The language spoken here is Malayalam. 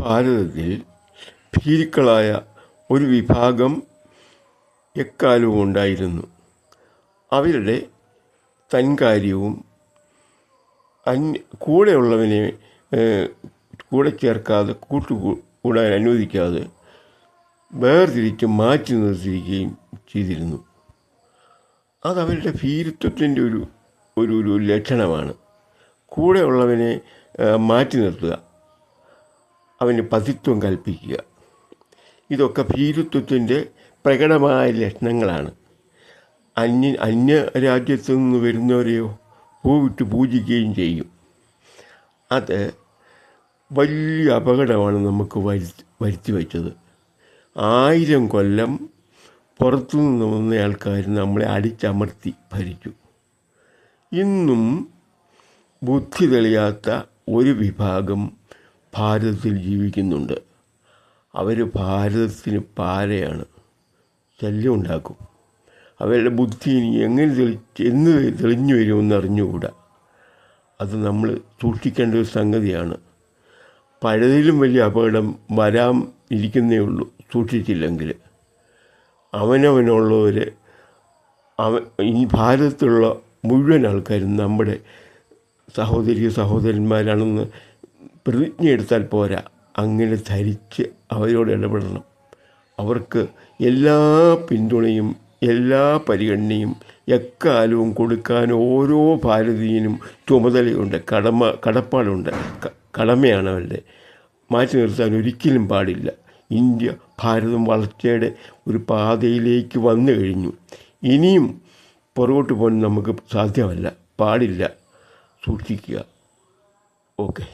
ഭാരതത്തിൽ ഭീരുക്കളായ ഒരു വിഭാഗം എക്കാലവും ഉണ്ടായിരുന്നു. അവരുടെ തൻകാര്യവും കൂടെയുള്ളവനെ കൂടെ ചേർക്കാതെ കൂടാൻ അനുവദിക്കാതെ വേർതിരിച്ച് മാറ്റി നിർത്തിയിരിക്കുകയും ചെയ്തിരുന്നു. അതവരുടെ ഭീരുത്വത്തിൻ്റെ ഒരു ലക്ഷണമാണ്. കൂടെയുള്ളവനെ മാറ്റി നിർത്തുക, അവന് പതിത്വം കൽപ്പിക്കുക. ഇതൊക്കെ ഭീരുത്വത്തിൻ്റെ പ്രകടമായ ലക്ഷണങ്ങളാണ്. അന്യ രാജ്യത്തു നിന്ന് വരുന്നവരെയോ പൂവിട്ട് പൂജിക്കുകയും ചെയ്യും. അത് വലിയ അപകടമാണ് നമുക്ക് വരുത്തി വച്ചത്. 1000 കൊല്ലം പുറത്തുനിന്ന് വന്ന ആൾക്കാർ നമ്മളെ അടിച്ചമർത്തി ഭരിച്ചു. ഇന്നും ബുദ്ധി തെളിയാത്ത ഒരു വിഭാഗം ഭാരതത്തിൽ ജീവിക്കുന്നുണ്ട്. അവർ ഭാരതത്തിന് പാരയാണ്, ശല്യം ഉണ്ടാക്കും. അവരുടെ ബുദ്ധി ഇനി എന്ന് തെളിഞ്ഞു വരുമെന്ന് അറിഞ്ഞുകൂടാ. അത് നമ്മൾ സൂക്ഷിക്കേണ്ട ഒരു സംഗതിയാണ്. പഴയതിലും വലിയ അപകടം വരാൻ ഇരിക്കുന്നേ ഉള്ളൂ സൂക്ഷിച്ചില്ലെങ്കിൽ. അവനവനുള്ളവർ ഈ ഭാരതത്തിലുള്ള മുഴുവൻ ആൾക്കാരും നമ്മുടെ സഹോദരന്മാരാണെന്ന് പ്രതിജ്ഞ എടുത്താൽ പോരാ, അങ്ങനെ ധരിച്ച് അവരോട് ഇടപെടണം. അവർക്ക് എല്ലാ പിന്തുണയും എല്ലാ പരിഗണനയും എക്കാലവും കൊടുക്കാൻ ഓരോ ഭാരതീയനും ചുമതലയുണ്ട്, കടപ്പാടുണ്ട്, കടമയാണ് അവരുടെ. മാറ്റി നിർത്താൻ ഒരിക്കലും പാടില്ല. ഭാരതം വളർച്ചയുടെ ഒരു പാതയിലേക്ക് വന്നു കഴിഞ്ഞു. ഇനിയും പുറകോട്ട് പോകാൻ നമുക്ക് സാധ്യമല്ല, പാടില്ല. സൂക്ഷിക്കുക. ഓക്കെ.